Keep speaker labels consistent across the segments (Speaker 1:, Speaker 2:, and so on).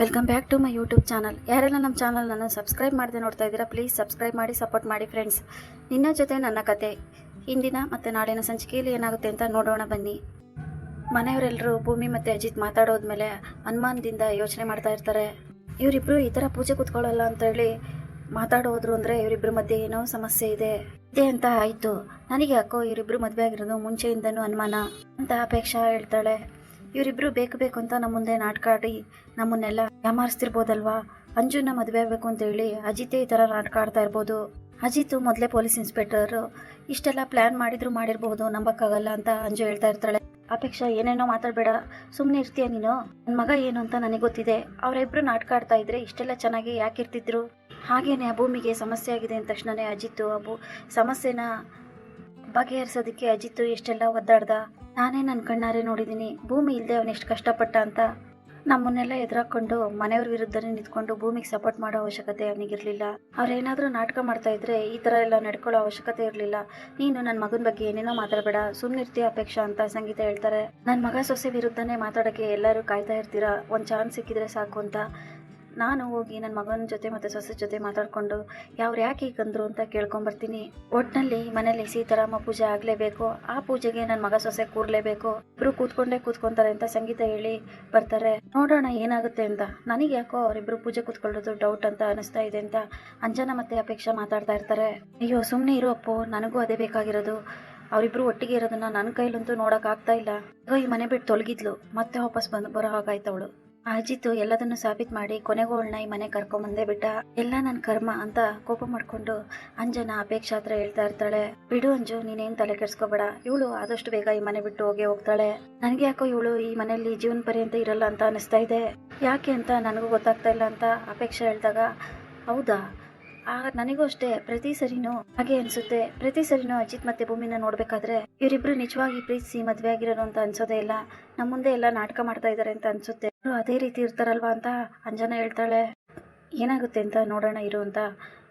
Speaker 1: Welcome back to my YouTube channel. ಯಾರೆಲ್ಲ ನಮ್ಮ ಚಾನಲ್ನ ಸಬ್ಸ್ಕ್ರೈಬ್ ಮಾಡದೆ ನೋಡ್ತಾ ಇದ್ದೀರಾ, ಪ್ಲೀಸ್ ಸಬ್ಸ್ಕ್ರೈಬ್ ಮಾಡಿ ಸಪೋರ್ಟ್ ಮಾಡಿ ಫ್ರೆಂಡ್ಸ್. ನಿನ್ನ ಜೊತೆ ನನ್ನ ಕತೆ ಇಂದಿನ ಮತ್ತು ನಾಳಿನ ಸಂಚಿಕೆಯಲ್ಲಿ ಏನಾಗುತ್ತೆ ಅಂತ ನೋಡೋಣ ಬನ್ನಿ. ಮನೆಯವರೆಲ್ಲರೂ ಭೂಮಿ ಮತ್ತು ಅಜಿತ್ ಮಾತಾಡೋದ್ಮೇಲೆ ಅನುಮಾನದಿಂದ ಯೋಚನೆ ಮಾಡ್ತಾ ಇರ್ತಾರೆ. ಇವರಿಬ್ಬರು ಈ ಥರ ಪೂಜೆ ಕೂತ್ಕೊಳ್ಳಲ್ಲ ಅಂತೇಳಿ ಮಾತಾಡೋದ್ರು ಅಂದರೆ ಇವರಿಬ್ಬರ ಮಧ್ಯೆ ಏನೋ ಸಮಸ್ಯೆ ಇದೆ ಅಂತ ಆಯಿತು. ನನಗೆ ಯಾಕೋ ಇವರಿಬ್ಬರು ಮದುವೆ ಆಗಿರೋದು ಮುಂಚೆಯಿಂದನೂ ಅನುಮಾನ ಅಂತ ಅಪೇಕ್ಷಾ ಹೇಳ್ತಾಳೆ. ಇವರಿಬ್ರು ಬೇಕು ಅಂತ ನಮ್ಮ ಮುಂದೆ ನಾಟಕ ಆಡಿ ನಮ್ಮನ್ನೆಲ್ಲ ಯಾಮಾರಿಸ್ತಿರ್ಬೋದಲ್ವಾ. ಅಂಜುನ ಮದುವೆ ಆಗಬೇಕು ಅಂತೇಳಿ ಅಜಿತೇ ಈ ಥರ ನಾಟಕ ಆಡ್ತಾ ಇರ್ಬೋದು. ಅಜಿತ್ ಮೊದಲೇ ಪೊಲೀಸ್ ಇನ್ಸ್ಪೆಕ್ಟರು, ಇಷ್ಟೆಲ್ಲ ಪ್ಲ್ಯಾನ್ ಮಾಡಿರ್ಬೋದು, ನಂಬಕ್ಕಾಗಲ್ಲ ಅಂತ ಅಂಜು ಹೇಳ್ತಾ ಇರ್ತಾಳೆ. ಅಪೇಕ್ಷಾ ಏನೇನೋ ಮಾತಾಡಬೇಡ, ಸುಮ್ಮನೆ ಇರ್ತೀಯ ನೀನು, ನನ್ನ ಮಗ ಏನು ಅಂತ ನನಗೆ ಗೊತ್ತಿದೆ. ಅವರಿಬ್ರು ನಾಟಕ ಆಡ್ತಾ ಇದ್ರೆ ಇಷ್ಟೆಲ್ಲ ಚೆನ್ನಾಗಿ ಯಾಕಿರ್ತಿದ್ರು. ಹಾಗೇನೆ ಆ ಭೂಮಿಗೆ ಸಮಸ್ಯೆ ಆಗಿದೆ ಅಂದ ತಕ್ಷಣನೇ ಅಜಿತ್ತು ಸಮಸ್ಯೆನ ಬಗೆಹರಿಸೋದಕ್ಕೆ ಅಜಿತ್ತು ಎಷ್ಟೆಲ್ಲ ಒದ್ದಾಡ್ದ. ನಾನೇ ನನ್ನ ಕಣ್ಣಾರೆ ನೋಡಿದ್ದೀನಿ ಭೂಮಿ ಇಲ್ಲದೆ ಅವನೆಷ್ಟು ಕಷ್ಟಪಟ್ಟ ಅಂತ. ನಮ್ಮನ್ನೆಲ್ಲ ಎದುರಾಕೊಂಡು ಮನೆಯವ್ರ ವಿರುದ್ಧನೇ ನಿಂತ್ಕೊಂಡು ಭೂಮಿಗೆ ಸಪೋರ್ಟ್ ಮಾಡೋ ಅವಶ್ಯಕತೆ ಅವನಿಗಿರಲಿಲ್ಲ. ಅವ್ರೇನಾದರೂ ನಾಟಕ ಮಾಡ್ತಾ ಇದ್ರೆ ಈ ಥರ ಎಲ್ಲ ನಡ್ಕೊಳ್ಳೋ ಅವಶ್ಯಕತೆ ಇರಲಿಲ್ಲ. ನೀನು ನನ್ನ ಮಗನ ಬಗ್ಗೆ ಏನೇನೋ ಮಾತಾಡಬೇಡ, ಸುಮ್ಮನಿರ್ತೀಯ ಅಪೇಕ್ಷಾ ಅಂತ ಸಂಗೀತ ಹೇಳ್ತಾರೆ. ನನ್ನ ಮಗ ಸೊಸೆ ವಿರುದ್ಧನೇ ಮಾತಾಡೋಕ್ಕೆ ಎಲ್ಲರೂ ಕಾಯ್ತಾ ಇರ್ತೀರಾ, ಒಂದು ಚಾನ್ಸ್ ಸಿಕ್ಕಿದ್ರೆ ಸಾಕು ಅಂತ. ನಾನು ಹೋಗಿ ನನ್ನ ಮಗನ ಜೊತೆ ಮತ್ತು ಸೊಸೆ ಜೊತೆ ಮಾತಾಡಿಕೊಂಡು ಯಾಕೆ ಹೀಗಂದ್ರು ಅಂತ ಕೇಳ್ಕೊಂಬರ್ತೀನಿ. ಒಟ್ಟಿನಲ್ಲಿ ಮನೇಲಿ ಸೀತಾರಾಮ ಪೂಜೆ ಆಗಲೇಬೇಕು, ಆ ಪೂಜೆಗೆ ನನ್ನ ಮಗ ಸೊಸೆ ಕೂರ್ಲೇಬೇಕು. ಇಬ್ರು ಕೂತ್ಕೊಂತಾರೆ ಅಂತ ಸಂಗೀತ ಹೇಳಿ ಬರ್ತಾರೆ. ನೋಡೋಣ ಏನಾಗುತ್ತೆ ಅಂತ. ನನಗೆ ಯಾಕೋ ಅವರಿಬ್ರು ಪೂಜೆ ಕೂತ್ಕೊಳ್ಳೋದು ಡೌಟ್ ಅಂತ ಅನಿಸ್ತಾ ಇದೆ ಅಂತ ಅಂಜನಾ ಮತ್ತೆ ಅಪೇಕ್ಷಾ ಮಾತಾಡ್ತಾ ಇರ್ತಾರೆ. ಅಯ್ಯೋ ಸುಮ್ಮನೆ ಇರು ಅಪ್ಪು, ನನಗೂ ಅದೇ ಬೇಕಾಗಿರೋದು. ಅವರಿಬ್ರು ಒಟ್ಟಿಗೆ ಇರೋದನ್ನ ನನ್ನ ಕೈಲಂತೂ ನೋಡೋಕ್ಕಾಗ್ತಾ ಇಲ್ಲ. ಈ ಮನೆ ಬಿಟ್ಟು ತೊಲಗಿದ್ಲು, ಮತ್ತೆ ವಾಪಸ್ ಬರೋ ಹಾಗಾಯ್ತವಳು. ಅಜಿತ್ ಎಲ್ಲದನ್ನು ಸಾಬೀತು ಮಾಡಿ ಕೊನೆಗೂ ಅವಳನ್ನ ಈ ಮನೆ ಕರ್ಕೊಂಬಂದೇ ಬಿಟ್ಟ. ಎಲ್ಲ ನನ್ನ ಕರ್ಮ ಅಂತ ಕೋಪ ಮಾಡ್ಕೊಂಡು ಅಂಜನಾ ಅಪೇಕ್ಷಾ ಹತ್ರ ಹೇಳ್ತಾ ಇರ್ತಾಳೆ. ಬಿಡು ಅಂಜು, ನೀನೇನು ತಲೆ ಕೆಡ್ಸ್ಕೊಬೇಡ, ಇವಳು ಆದಷ್ಟು ಬೇಗ ಈ ಮನೆ ಬಿಟ್ಟು ಹೋಗ್ತಾಳೆ. ನನಗೆ ಯಾಕೋ ಇವಳು ಈ ಮನೆಯಲ್ಲಿ ಜೀವನ ಪರ್ಯಂತ ಇರಲ್ಲ ಅಂತ ಅನಿಸ್ತಾ ಇದೆ. ಯಾಕೆ ಅಂತ ನನಗೂ ಗೊತ್ತಾಗ್ತಾ ಇಲ್ಲ ಅಂತ ಅಪೇಕ್ಷಾ ಹೇಳಿದಾಗ, ಹೌದಾ ನನಗೂ ಅಷ್ಟೇ ಪ್ರತಿ ಸರಿನೂ ಹಾಗೆ ಅನ್ಸುತ್ತೆ. ಪ್ರತಿ ಸರಿನೂ ಅಜಿತ್ ಮತ್ತೆ ಭೂಮಿನ ನೋಡ್ಬೇಕಾದ್ರೆ ಇವರಿಬ್ರು ನಿಜವಾಗಿ ಪ್ರೀತಿಸಿ ಮದ್ವೆ ಆಗಿರೋರು ಅಂತ ಅನ್ಸೋದೇ ಇಲ್ಲ. ನಮ್ಮ ಮುಂದೆ ಎಲ್ಲ ನಾಟಕ ಮಾಡ್ತಾ ಇದ್ದಾರೆ ಅಂತ ಅನ್ಸುತ್ತೆ. ಅದೇ ರೀತಿ ಇರ್ತಾರಲ್ವಾ ಅಂತ ಅಂಜನಾ ಹೇಳ್ತಾಳೆ. ಏನಾಗುತ್ತೆ ಅಂತ ನೋಡೋಣ ಇರು ಅಂತ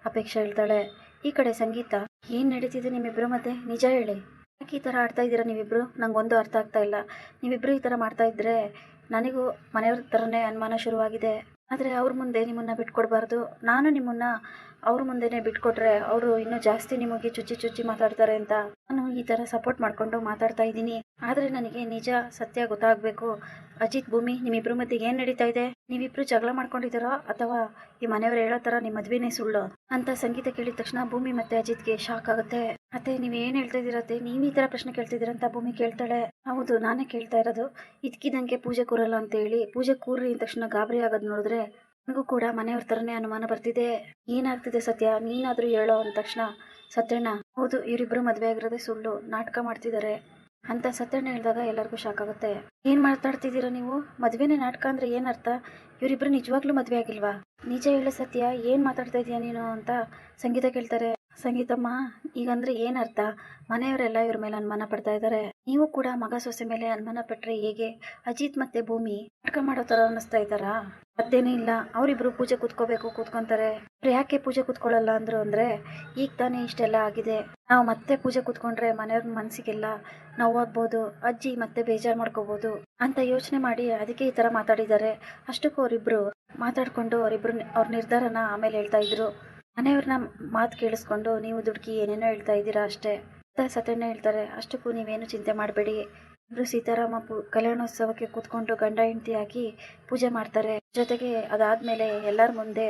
Speaker 1: ಅಪೇಕ್ಷಾ ಹೇಳ್ತಾಳೆ. ಈ ಕಡೆ ಸಂಗೀತ, ಏನ್ ನಡೀತಿದೆ ನಿಮ್ಮಿಬ್ರು ಮತ್ತೆ ನಿಜ ಹೇಳಿ, ಯಾಕೆ ಈ ಥರ ಆಡ್ತಾ ಇದ್ದೀರಾ ನೀವಿಬ್ರು? ನಂಗೊಂದು ಅರ್ಥ ಆಗ್ತಾ ಇಲ್ಲ. ನೀವಿಬ್ರು ಈ ಥರ ಮಾಡ್ತಾ ಇದ್ರೆ ನನಗೂ ಮನೆಯವ್ರ ಥರನೇ ಅನುಮಾನ ಶುರುವಾಗಿದೆ. ಆದರೆ ಅವ್ರ ಮುಂದೆ ನಿಮ್ಮನ್ನು ಬಿಟ್ಕೊಡ್ಬಾರ್ದು. ನಾನು ನಿಮ್ಮನ್ನು ಅವ್ರ ಮುಂದೆನೇ ಬಿಟ್ಕೊಟ್ರೆ ಅವರು ಇನ್ನೂ ಜಾಸ್ತಿ ನಿಮಗೆ ಚುಚ್ಚಿ ಮಾತಾಡ್ತಾರೆ ಅಂತ ನಾನು ಈ ಥರ ಸಪೋರ್ಟ್ ಮಾಡಿಕೊಂಡು ಮಾತಾಡ್ತಾ ಇದ್ದೀನಿ. ಆದರೆ ನನಗೆ ನಿಜ ಸತ್ಯ ಗೊತ್ತಾಗಬೇಕು. ಅಜಿತ್ ಭೂಮಿ, ನಿಮ್ಮಿಬ್ರು ಮಧ್ಯೆ ಏನು ನಡೀತಾ ಇದೆ? ನೀವಿಬ್ರು ಜಗಳ ಮಾಡ್ಕೊಂಡಿದ್ದೀರೋ ಅಥವಾ ಈ ಮನೆಯವರು ಹೇಳೋ ಥರ ನಿಮ್ಮ ಮದುವೆನೇ ಸುಳ್ಳು ಅಂತ ಸಂಗೀತ ಕೇಳಿದ ತಕ್ಷಣ ಭೂಮಿ ಮತ್ತೆ ಅಜಿತ್ಗೆ ಶಾಕ್ ಆಗುತ್ತೆ. ಅತ್ತೆ ನೀವು ಏನು ಹೇಳ್ತಾ ಇದ್ದೀರತ್ತೆ, ನೀವು ಈ ಥರ ಪ್ರಶ್ನೆ ಕೇಳ್ತಿದ್ದೀರಂತ ಭೂಮಿ ಕೇಳ್ತಾಳೆ. ಹೌದು, ನಾನೇ ಕೇಳ್ತಾ ಇರೋದು. ಇದಕ್ಕಿದಂಗೆ ಪೂಜೆ ಕೂರಲ್ಲ ಅಂತ ಹೇಳಿ ಪೂಜೆ ಕೂರ್ರಿ ಅಂದ ತಕ್ಷಣ ಗಾಬರಿ ಆಗೋದು ನೋಡಿದ್ರೆ ನನಗೂ ಕೂಡ ಮನೆಯವ್ರ ಥರನೇ ಅನುಮಾನ ಬರ್ತಿದೆ. ಏನಾಗ್ತಿದೆ ಸತ್ಯ, ನೀನಾದರೂ ಹೇಳೋ ಅಂದ ತಕ್ಷಣ ಸತ್ಯಣ್ಣ, ಹೌದು ಇವರಿಬ್ಬರು ಮದುವೆ ಆಗಿರೋದೇ ಸುಳ್ಳು, ನಾಟಕ ಮಾಡ್ತಿದ್ದಾರೆ ಅಂತ ಸತ್ಯಣ್ಣ ಹೇಳಿದಾಗ ಎಲ್ಲರಿಗೂ ಶಾಕ್ ಆಗುತ್ತೆ. ಏನು ಮಾತಾಡ್ತಿದ್ದೀರಾ ನೀವು? ಮದುವೆನೇ ನಾಟಕ ಅಂದರೆ ಏನರ್ಥ? ಇವರಿಬ್ರು ನಿಜವಾಗ್ಲೂ ಮದುವೆ ಆಗಿಲ್ವಾ? ನಿಜ ಹೇಳು ಸತ್ಯ, ಏನು ಮಾತಾಡ್ತಾ ಇದೀಯ ನೀನು ಅಂತ ಸಂಗೀತ ಕೇಳ್ತಾರೆ. ಸಂಗೀತಮ್ಮ, ಈಗಂದ್ರೆ ಏನರ್ಥ? ಮನೆಯವರೆಲ್ಲ ಇವ್ರ ಮೇಲೆ ಅನುಮಾನ ಪಡ್ತಾ ಇದ್ದಾರೆ. ನೀವು ಕೂಡ ಮಗ ಸೊಸೆ ಮೇಲೆ ಅನುಮಾನ ಪಟ್ರೆ ಹೇಗೆ? ಅಜಿತ್ ಮತ್ತೆ ಭೂಮಿ ನಾಟಕ ಮಾಡೋ ಥರ ಅನ್ನಿಸ್ತಾ ಇದ್ದಾರಾ? ಅದೇನೇ ಇಲ್ಲ, ಅವರಿಬ್ರು ಪೂಜೆ ಕೂತ್ಕೊಂತಾರೆ. ಅವ್ರು ಯಾಕೆ ಪೂಜೆ ಕೂತ್ಕೊಳ್ಳಲ್ಲ ಅಂದ್ರು ಅಂದ್ರೆ ಈಗ ತಾನೇ ಇಷ್ಟೆಲ್ಲ ಆಗಿದೆ. ನಾವು ಮತ್ತೆ ಪೂಜೆ ಕೂತ್ಕೊಂಡ್ರೆ ಮನೆಯವ್ರ ಮನಸ್ಸಿಗೆಲ್ಲ ನೋವಾಗ್ಬೋದು, ಅಜ್ಜಿ ಮತ್ತೆ ಬೇಜಾರು ಮಾಡ್ಕೋಬಹುದು ಅಂತ ಯೋಚನೆ ಮಾಡಿ ಅದಕ್ಕೆ ಈ ಥರ ಮಾತಾಡಿದ್ದಾರೆ. ಅಷ್ಟಕ್ಕೂ ಅವರಿಬ್ರು ಮಾತಾಡ್ಕೊಂಡು ಅವ್ರ ನಿರ್ಧಾರನ ಆಮೇಲೆ ಹೇಳ್ತಾ ಇದ್ರು. ಮನೆಯವ್ರನ್ನ ಮಾತು ಕೇಳಿಸ್ಕೊಂಡು ನೀವು ದುಡುಕಿ ಏನೇನೋ ಹೇಳ್ತಾ ಇದ್ದೀರಾ ಅಷ್ಟೇ ಅಂತ ಸತ್ಯಣ್ಣ ಹೇಳ್ತಾರೆ. ಅಷ್ಟಕ್ಕೂ ನೀವೇನು ಚಿಂತೆ ಮಾಡಬೇಡಿ. ಇಬ್ರು ಸೀತಾರಾಮ ಕಲ್ಯಾಣೋತ್ಸವಕ್ಕೆ ಕೂತ್ಕೊಂಡು ಗಂಡ ಹೆಂಡತಿಯಾಗಿ ಪೂಜೆ ಮಾಡ್ತಾರೆ. ಜೊತೆಗೆ ಅದಾದ್ಮೇಲೆ ಎಲ್ಲರ ಮುಂದೆ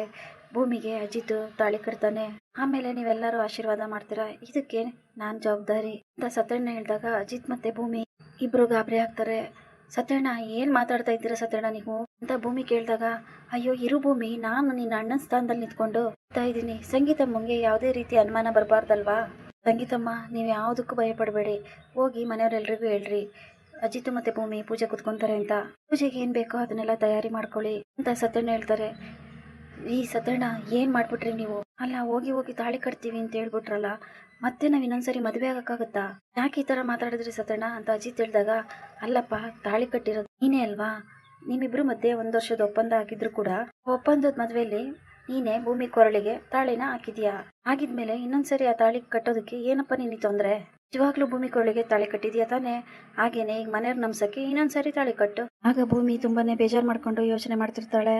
Speaker 1: ಭೂಮಿಗೆ ಅಜಿತ್ ತಾಳಿ ಕಟ್ತಾನೆ. ಆಮೇಲೆ ನೀವೆಲ್ಲರೂ ಆಶೀರ್ವಾದ ಮಾಡ್ತೀರಾ, ಇದಕ್ಕೆ ನಾನು ಜವಾಬ್ದಾರಿ ಅಂತ ಸತ್ಯಣ್ಣ ಹೇಳಿದಾಗ ಅಜಿತ್ ಮತ್ತೆ ಭೂಮಿ ಇಬ್ರು ಗಾಬರಿ ಆಗ್ತಾರೆ. ಸತ್ಯಣ್ಣ, ಏನು ಮಾತಾಡ್ತಾ ಇದ್ದೀರಾ ಸತ್ಯಣ್ಣ ನೀವು ಅಂತ ಭೂಮಿ ಕೇಳಿದಾಗ, ಅಯ್ಯೋ ಇರು ಭೂಮಿ, ನಾನು ನಿನ್ನ ಅಣ್ಣನ ಸ್ಥಾನದಲ್ಲಿ ನಿಂತ್ಕೊಂಡು ಹೇಳ್ತಾ ಇದ್ದೀನಿ. ಸಂಗೀತಮ್ಮಂಗೆ ಯಾವುದೇ ರೀತಿ ಅನುಮಾನ ಬರಬಾರ್ದಲ್ವಾ? ಸಂಗೀತಮ್ಮ, ನೀವು ಯಾವುದಕ್ಕೂ ಭಯಪಡಬೇಡಿ, ಹೋಗಿ ಮನೆಯವರೆಲ್ರಿಗೂ ಹೇಳ್ರಿ ಅಜಿತ್ ಮತ್ತೆ ಭೂಮಿ ಪೂಜೆ ಕೂತ್ಕೊಂತಾರೆ ಅಂತ. ಪೂಜೆಗೆ ಏನು ಬೇಕೋ ಅದನ್ನೆಲ್ಲ ತಯಾರಿ ಮಾಡ್ಕೊಳ್ಳಿ ಅಂತ ಸತ್ಯಣ್ಣ ಹೇಳ್ತಾರೆ. ಈ ಸತ್ಯಣ್ಣ, ಏನು ಮಾಡ್ಬಿಟ್ರಿ ನೀವು? ಅಲ್ಲ, ಹೋಗಿ ತಾಳಿ ಕಟ್ತೀವಿ ಅಂತ ಹೇಳ್ಬಿಟ್ರಲ್ಲ, ಮತ್ತೆ ನಾವು ಇನ್ನೊಂದ್ಸರಿ ಮದುವೆ ಆಗಕ್ಕಾಗತ್ತಾ? ಯಾಕೆ ಈ ಥರ ಮಾತಾಡಿದ್ರಿ ಸತ್ಯಣ್ಣ ಅಂತ ಅಜಿತ್ ಹೇಳಿದಾಗ, ಅಲ್ಲಪ್ಪ, ತಾಳಿ ಕಟ್ಟಿರೋದು ನೀನೇ ಅಲ್ವಾ? ನಿಮ್ಮಿಬ್ರು ಮಧ್ಯೆ 1 ವರ್ಷದ ಒಪ್ಪಂದ ಆಗಿದ್ರು ಕೂಡ ಒಪ್ಪಂದದ ಮದುವೆಯಲ್ಲಿ ನೀನೇ ಭೂಮಿ ಕೊರಳಿಗೆ ತಾಳಿನ ಹಾಕಿದ್ಯಾ. ಆಗಿದ್ಮೇಲೆ ಇನ್ನೊಂದ್ಸರಿ ಆ ತಾಳಿ ಕಟ್ಟೋದಕ್ಕೆ ಏನಪ್ಪ ನಿನ್ನ ತೊಂದರೆ? ನಿಜವಾಗ್ಲೂ ಭೂಮಿ ಕೊರಳಿಗೆ ತಾಳಿ ಕಟ್ಟಿದ್ಯಾ ತಾನೆ? ಹಾಗೇನೆ ಈಗ ಮನೆಯವ್ರ ನಮ್ಸಕ್ಕೆ ಇನ್ನೊಂದ್ಸರಿ ತಾಳಿ ಕಟ್ಟು. ಆಗ ಭೂಮಿ ತುಂಬಾನೇ ಬೇಜಾರು ಮಾಡ್ಕೊಂಡು ಯೋಚನೆ ಮಾಡ್ತಿರ್ತಾಳೆ.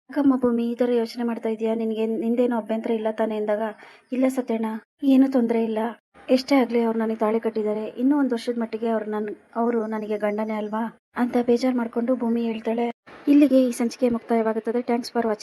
Speaker 1: ಯಾಕಮ್ಮ ಭೂಮಿ ಈ ಥರ ಯೋಚನೆ ಮಾಡ್ತಾ ಇದೀಯಾ? ನಿನಗೆ ನಿಂದೇನು ಅಭ್ಯಂತರ ಇಲ್ಲ ತಾನೇ ಎಂದಾಗ, ಇಲ್ಲ ಸತ್ಯಣ್ಣ, ಏನೂ ತೊಂದರೆ ಇಲ್ಲ. ಎಷ್ಟೇ ಆಗಲಿ ಅವ್ರು ನನಗೆ ತಾಳಿ ಕಟ್ಟಿದ್ದಾರೆ. ಇನ್ನೂ ಒಂದು ವರ್ಷದ ಮಟ್ಟಿಗೆ ಅವರು ನನಗೆ ಗಂಡನೇ ಅಲ್ವಾ ಅಂತ ಬೇಜಾರು ಮಾಡಿಕೊಂಡು ಭೂಮಿ ಹೇಳ್ತಾಳೆ. ಇಲ್ಲಿಗೆ ಈ ಸಂಚಿಕೆ ಮುಕ್ತಾಯವಾಗುತ್ತದೆ. Thanks for watching.